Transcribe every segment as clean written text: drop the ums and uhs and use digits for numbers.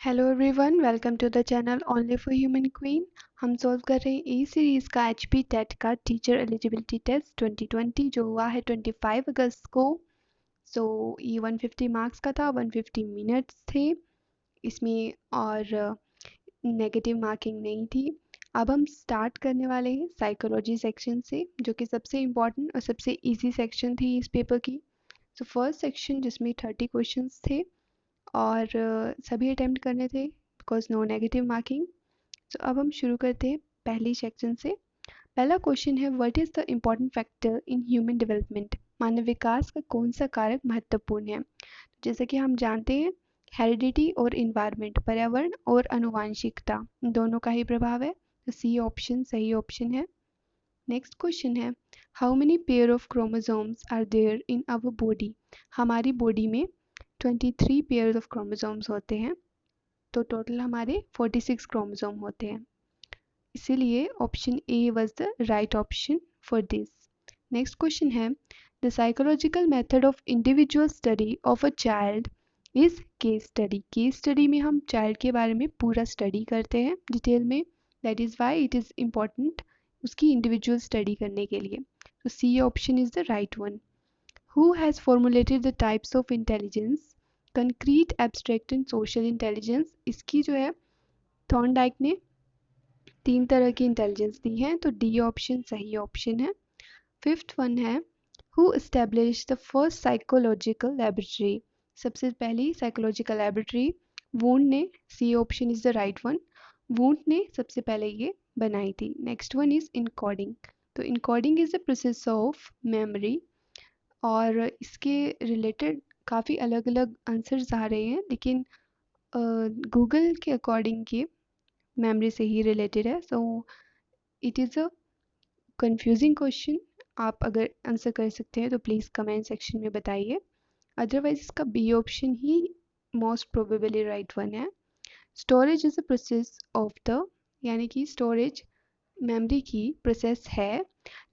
Hello everyone, welcome to the channel only for human queen. हम solve कर रहे हैं ई सीरीज़ का एचपी टेट का टीचर एलिजिबिलिटी टेस्ट 2020 जो हुआ है 25 अगस्त को। ये 150 मार्क्स का था, 150 मिनट्स थे इसमें और नेगेटिव मार्किंग नहीं थी। अब हम स्टार्ट करने वाले हैं साइकोलॉजी सेक्शन से, जो कि सबसे इम्पॉर्टेंट और सबसे ईजी सेक्शन थी इस पेपर की। फर्स्ट सेक्शन जिसमें 30 क्वेश्चंस थे और सभी अटेम्प्ट करने थे बिकॉज नो नेगेटिव मार्किंग। अब हम शुरू करते हैं पहली सेक्शन से। पहला क्वेश्चन है, what is the important factor in human development? मानव विकास का कौन सा कारक महत्वपूर्ण है? जैसे कि हम जानते हैं, हेरिडिटी और इन्वायरमेंट, पर्यावरण और आनुवांशिकता, दोनों का ही प्रभाव है। तो सी ऑप्शन सही ऑप्शन है। नेक्स्ट क्वेश्चन है, how many pair of chromosomes are there in our body? हमारी बॉडी में 23 पेयर ऑफ क्रोमोसोम्स होते हैं, तो टोटल हमारे 46 क्रोमोसोम होते हैं। इसीलिए option A was the right option for this. Next question है, the psychological method of individual study of a child is case study. Case study में हम चाइल्ड के बारे में पूरा स्टडी करते हैं डिटेल में, that is why it is important उसकी इंडिविजुअल स्टडी करने के लिए। तो C option is the right one. Who has formulated the types of intelligence? Concrete, abstract and social intelligence। इसकी जो है थॉर्नडाइक ने 3 तरह की इंटेलिजेंस दी है, तो डी ऑप्शन सही ऑप्शन है। फिफ्थ वन है, who establish the first psychological laboratory? सबसे पहली साइकोलॉजिकल लेबोरेटरी वूंड ने, C option is the right one. Wundt ने सबसे पहले ये बनाई थी। Next one is encoding. तो encoding is the process of memory, और इसके रिलेटेड काफ़ी अलग अलग आंसर्स आ रहे हैं, लेकिन गूगल के अकॉर्डिंग ये मेमोरी से ही रिलेटेड है। It is a confusing question. आप अगर आंसर कर सकते हैं तो प्लीज़ कमेंट सेक्शन में बताइए, अदरवाइज इसका बी ऑप्शन ही मोस्ट प्रोबेबली राइट वन है। Storage is a process of the, यानी कि स्टोरेज मेमोरी की प्रोसेस है,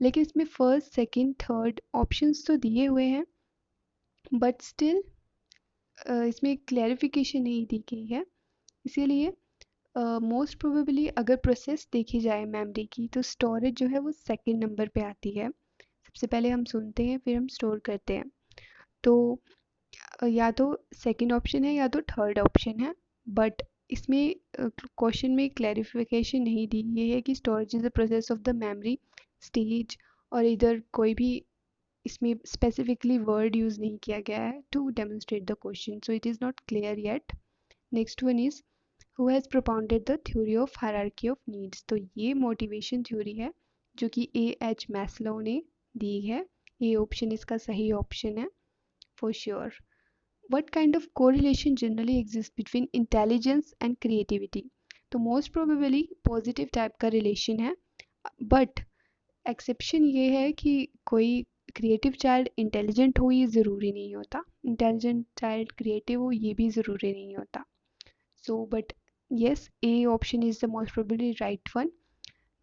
लेकिन इसमें फर्स्ट सेकंड थर्ड ऑप्शंस तो दिए हुए हैं, बट स्टिल इसमें क्लैरिफिकेशन नहीं दी गई है। इसीलिए मोस्ट प्रोबेबली अगर प्रोसेस देखी जाए मेमोरी की, तो स्टोरेज जो है वो सेकंड नंबर पे आती है। सबसे पहले हम सुनते हैं फिर हम स्टोर करते हैं, तो या तो सेकंड ऑप्शन है या तो थर्ड ऑप्शन है, बट इसमें क्वेश्चन में क्लैरिफिकेशन नहीं दी गई है कि storage is the process of the memory stage, और इधर कोई भी इसमें स्पेसिफिकली वर्ड यूज़ नहीं किया गया है to demonstrate the question, so it is not clear yet. Next one is, who has propounded the theory of hierarchy of needs? तो ये मोटिवेशन थ्योरी है जो कि ए एच मैस्लो ने दी है। ये ऑप्शन इसका सही ऑप्शन है for sure. What kind of correlation generally exist between intelligence and creativity? तो मोस्ट प्रोबेबली पॉजिटिव टाइप का रिलेशन है, बट एक्सेप्शन ये है कि कोई क्रिएटिव चाइल्ड इंटेलिजेंट हो ये ज़रूरी नहीं होता, इंटेलिजेंट चाइल्ड क्रिएटिव हो ये भी ज़रूरी नहीं होता। But yes, A option is the most probably right one.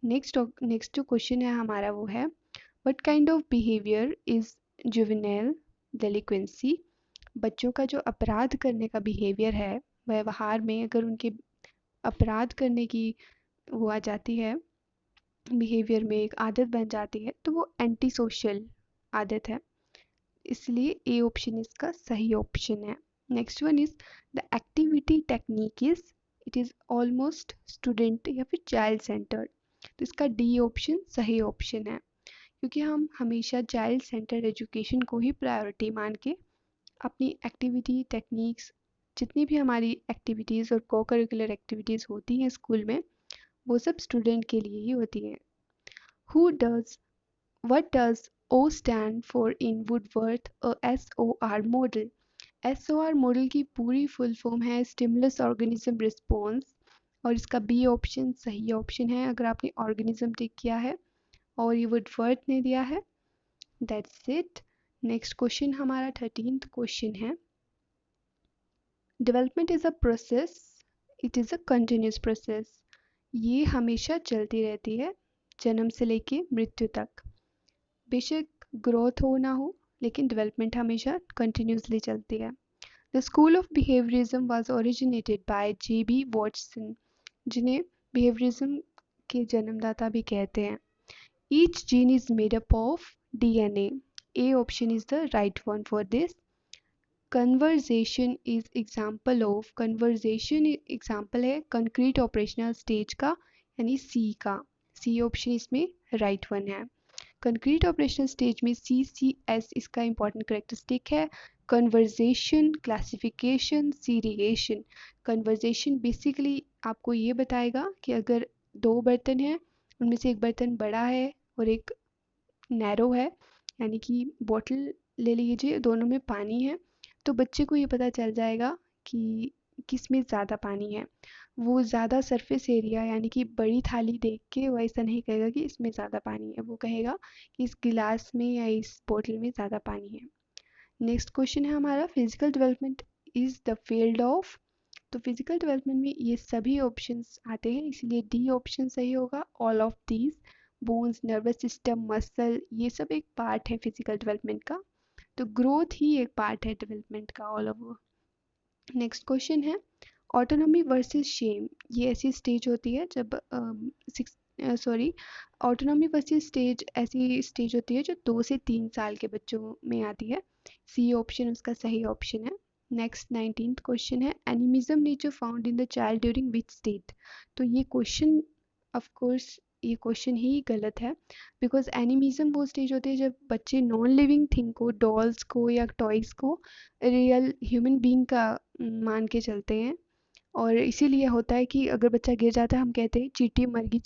Next जो क्वेश्चन है हमारा वो है, what kind of behaviour is juvenile delinquency? बच्चों का जो अपराध करने का बिहेवियर है, व्यवहार में अगर उनके अपराध करने की वो आ जाती है, बिहेवियर में एक आदत बन जाती है, तो वो एंटी सोशल आदत है। इसलिए ए ऑप्शन इसका सही ऑप्शन है। Next one is, the activity technique is, it is almost student या फिर चाइल्ड सेंटर्ड। तो इसका डी ऑप्शन सही ऑप्शन है, क्योंकि हम हमेशा चाइल्ड सेंटर्ड एजुकेशन को ही प्रायोरिटी मान के अपनी एक्टिविटी टेक्निक्स, जितनी भी हमारी एक्टिविटीज़ और को करिकुलर एक्टिविटीज़ होती हैं स्कूल में, वो सब स्टूडेंट के लिए ही होती हैं। Who does, what does O stand for in Woodworth a SOR model? SOR model की पूरी फुल फॉर्म है स्टिमुलस ऑर्गेनिज्म रिस्पॉन्स, और इसका बी ऑप्शन सही ऑप्शन है अगर आपने ऑर्गेनिज्म टिक किया है, और ये वुडवर्थ ने दिया है। That's it. नेक्स्ट क्वेश्चन हमारा 13th क्वेश्चन है, development is a process, it is a continuous process. ये हमेशा चलती रहती है जन्म से लेके मृत्यु तक। बेशक ग्रोथ हो ना हो, लेकिन डेवलपमेंट हमेशा कंटिन्यूसली चलती है। The school of behaviourism was originated by J.B. Watson, जिन्हें बिहेवियरिज्म के जन्मदाता भी कहते हैं। Each gene is made up of DNA. A option is the right one for this. Conversation is example है concrete operational stage का, यानी C का। C ऑप्शन इसमें राइट वन है। कंक्रीट ऑपरेशनल स्टेज में CCS इसका इंपॉर्टेंट करेक्टरिस्टिक है। Conversation, classification, seriation. Conversation basically आपको ये बताएगा कि अगर दो बर्तन हैं, उनमें से एक बर्तन बड़ा है और एक नैरो है, यानी कि बॉटल ले लीजिए, दोनों में पानी है, तो बच्चे को ये पता चल जाएगा कि किस में ज़्यादा पानी है। वो ज़्यादा सरफेस एरिया यानी कि बड़ी थाली देख के वो ऐसा नहीं कहेगा कि इसमें ज़्यादा पानी है, वो कहेगा कि इस गिलास में या इस बोतल में ज़्यादा पानी है। नेक्स्ट क्वेश्चन है हमारा, physical development is the field of. तो फिजिकल डेवलपमेंट में ये सभी ऑप्शंस आते हैं, इसलिए डी ऑप्शन सही होगा, all of these. Bones, nervous system, muscle, ये सब एक पार्ट है फिजिकल डेवलपमेंट का, तो ग्रोथ ही एक पार्ट है डेवलपमेंट का ऑल ओवर। नेक्स्ट क्वेश्चन है, ऑटोनॉमी वर्सेस शेम। ये ऐसी स्टेज होती है जब ऑटोनॉमी वर्सेस स्टेज ऐसी स्टेज होती है जो 2 से 3 साल के बच्चों में आती है। सी ऑप्शन उसका सही ऑप्शन है। नेक्स्ट 19th क्वेश्चन है, animism nature found in the child during which state. तो ये क्वेश्चन ऑफ कोर्स ये क्वेश्चन ही गलत है, बिकॉज एनिमिज्म वो स्टेज होती है जब बच्चे नॉन लिविंग थिंग को, डॉल्स को या टॉयज़ को रियल ह्यूमन बीइंग का मान के चलते हैं। और इसीलिए होता है कि अगर बच्चा गिर जाता है हम कहते हैं चींटी मर गई,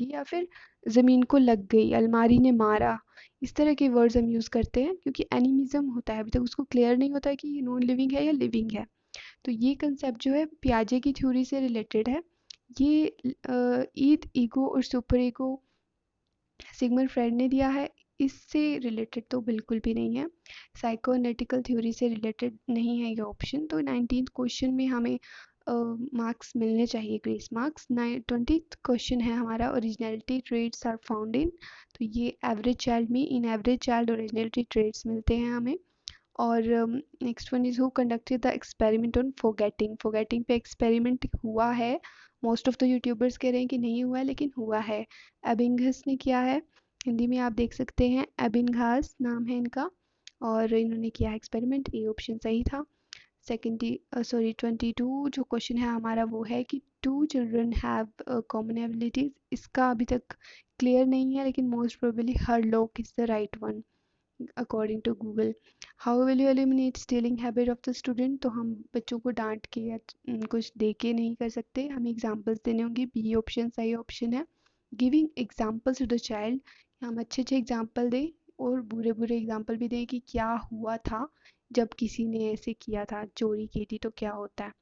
या फिर ज़मीन को लग गई, अलमारी ने मारा, इस तरह के वर्ड्स हम यूज़ करते हैं, क्योंकि एनिमिज्म होता है, अभी तक उसको क्लियर नहीं होता है कि ये नॉन लिविंग है या लिविंग है। तो ये कंसेप्ट जो है पियाजे की थ्योरी से रिलेटेड है। ये ईद, ईगो और सुपर ईगो सिगमंड फ्रेड ने दिया है, इससे रिलेटेड तो बिल्कुल भी नहीं है। साइकोएनालिटिकल थ्योरी से रिलेटेड नहीं है ये ऑप्शन। तो 19th क्वेश्चन में हमें मार्क्स मिलने चाहिए, ग्रेस मार्क्स। 20th क्वेश्चन है हमारा, originality traits are found in. तो ये एवरेज चाइल्ड में, in average child originality traits मिलते हैं हमें। और next one is who conducted the experiment on forgetting. Forgetting पे एक्सपेरिमेंट हुआ है, मोस्ट ऑफ द यूट्यूबर्स कह रहे हैं कि नहीं हुआ है, लेकिन हुआ है। एबिंगहस ने किया है, हिंदी में आप देख सकते हैं, एबिंगहस नाम है इनका, और इन्होंने किया एक्सपेरिमेंट। ए ऑप्शन सही था। सेकेंड 22 जो क्वेश्चन है हमारा वो है कि two children have common abilities. इसका अभी तक क्लियर नहीं है, लेकिन most probably Hurlock is the right one according to Google. How will you eliminate stealing habit of the student. तो हम बच्चों को डांट के या कुछ दे के नहीं कर सकते, हमें एग्जाम्पल्स देने होंगे। बी ऑप्शन सही ऑप्शन है। Giving examples to the child, हम अच्छे अच्छे एग्जाम्पल दें और बुरे बुरे एग्जाम्पल भी दें कि क्या हुआ था जब किसी ने ऐसे किया था, चोरी की थी तो क्या होता है।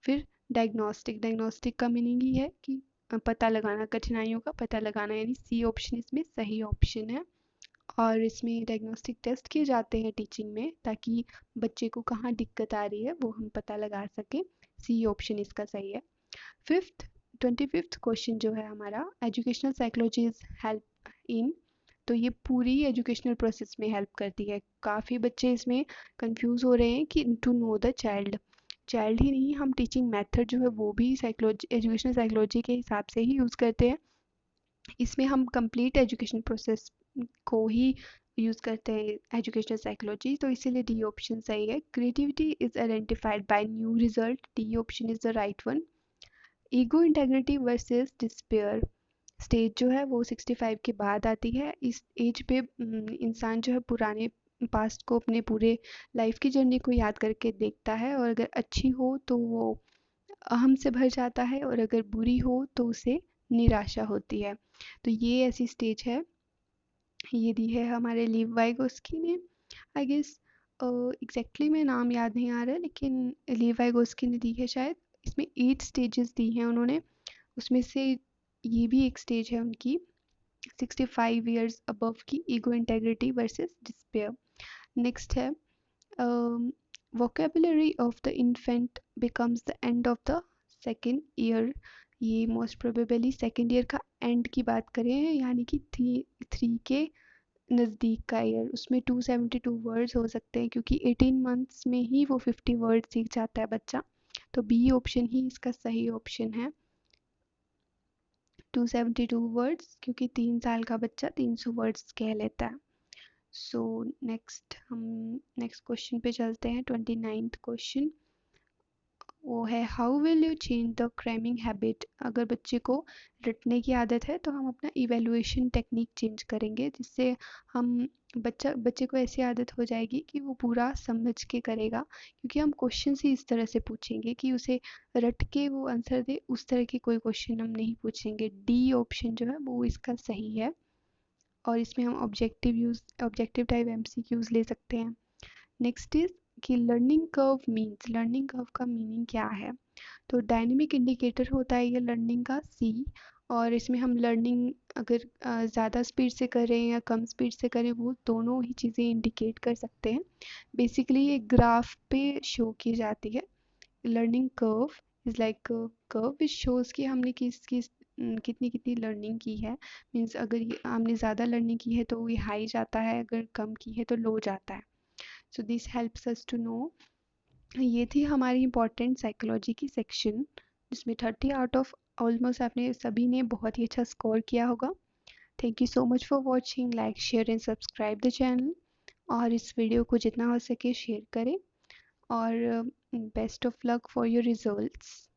फिर डायग्नोस्टिक, डायग्नोस्टिक का मीनिंग ही है कि पता लगाना, कठिनाइयों का पता लगाना, यानी सी ऑप्शन इसमें सही ऑप्शन है। और इसमें डायग्नोस्टिक टेस्ट किए जाते हैं टीचिंग में, ताकि बच्चे को कहाँ दिक्कत आ रही है वो हम पता लगा सकें। सी ऑप्शन इसका सही है। 25th क्वेश्चन जो है हमारा, educational psychology is help in. तो ये पूरी एजुकेशनल प्रोसेस में हेल्प करती है। काफ़ी बच्चे इसमें कंफ्यूज हो रहे हैं कि to know the child, child ही नहीं, हम टीचिंग मेथड जो है वो भी साइकोलॉजी, एजुकेशनल साइकोलॉजी के हिसाब से ही यूज़ करते हैं। इसमें हम कंप्लीट एजुकेशन प्रोसेस को ही यूज़ करते हैं एजुकेशनल साइकोलॉजी, तो इसीलिए डी ऑप्शन सही है। Creativity is identified by new result, D option is the right one. Ego integrity versus despair stage जो है वो 65 के बाद आती है। इस एज पे इंसान जो है पुराने पास्ट को, अपने पूरे लाइफ की जर्नी को याद करके देखता है, और अगर अच्छी हो तो वो अहम से भर जाता है, और अगर बुरी हो तो उसे निराशा होती है। तो ये ऐसी स्टेज है, ये दी है हमारे लीव वाइगोस्की ने, आई गेस। एग्जैक्टली में नाम याद नहीं आ रहा है, लेकिन लीव वाइगोस्की ने दी है शायद। इसमें 8 स्टेजेस दी हैं उन्होंने, उसमें से ये भी एक स्टेज है उनकी, 65 ईयर्स अबव की, ego integrity versus despair. Next है, vocabulary of the infant becomes the end of the second year। ये मोस्ट प्रोबेबली सेकेंड ईयर का एंड की बात करें, यानी कि थ्री के नज़दीक का ईयर, उसमें 272 वर्ड्स हो सकते हैं क्योंकि 18 मंथ्स में ही वो 50 वर्ड सीख जाता है बच्चा। तो बी ऑप्शन ही इसका सही ऑप्शन है, 272 वर्ड्स, क्योंकि 3 साल का बच्चा 300 वर्ड्स कह लेता है। सो हम नेक्स्ट क्वेश्चन पे चलते हैं। 29th क्वेश्चन वो है, how will you change the cramming habit. अगर बच्चे को रटने की आदत है तो हम अपना इवेलुएशन टेक्निक चेंज करेंगे, जिससे हम बच्चे को ऐसी आदत हो जाएगी कि वो पूरा समझ के करेगा, क्योंकि हम क्वेश्चन ही इस तरह से पूछेंगे कि उसे रट के वो आंसर दे, उस तरह के कोई क्वेश्चन हम नहीं पूछेंगे। डी ऑप्शन जो है वो इसका सही है, और इसमें हम ऑब्जेक्टिव टाइप एमसीक्यूज ले सकते हैं। नेक्स्ट इज कि लर्निंग कर्व का मीनिंग क्या है। तो डायनेमिक इंडिकेटर होता है ये लर्निंग का, सी। और इसमें हम लर्निंग अगर ज़्यादा स्पीड से करें या कम स्पीड से करें, वो दोनों ही चीज़ें इंडिकेट कर सकते हैं। बेसिकली ये ग्राफ पे शो की जाती है। Learning curve is like curve which shows कि हमने कितनी कितनी लर्निंग की है। मीन्स अगर ये हमने ज़्यादा लर्निंग की है तो ये हाई जाता है, अगर कम की है तो लो जाता है। So this helps us to know. ये थी हमारी इम्पोर्टेंट साइकोलॉजी की सेक्शन, जिसमें 30 आउट ऑफ ऑलमोस्ट आपने सभी ने बहुत ही अच्छा स्कोर किया होगा। Thank you so much for watching. Like share and subscribe the channel, और इस वीडियो को जितना हो सके शेयर करें, और best of luck for your results.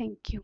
Thank you.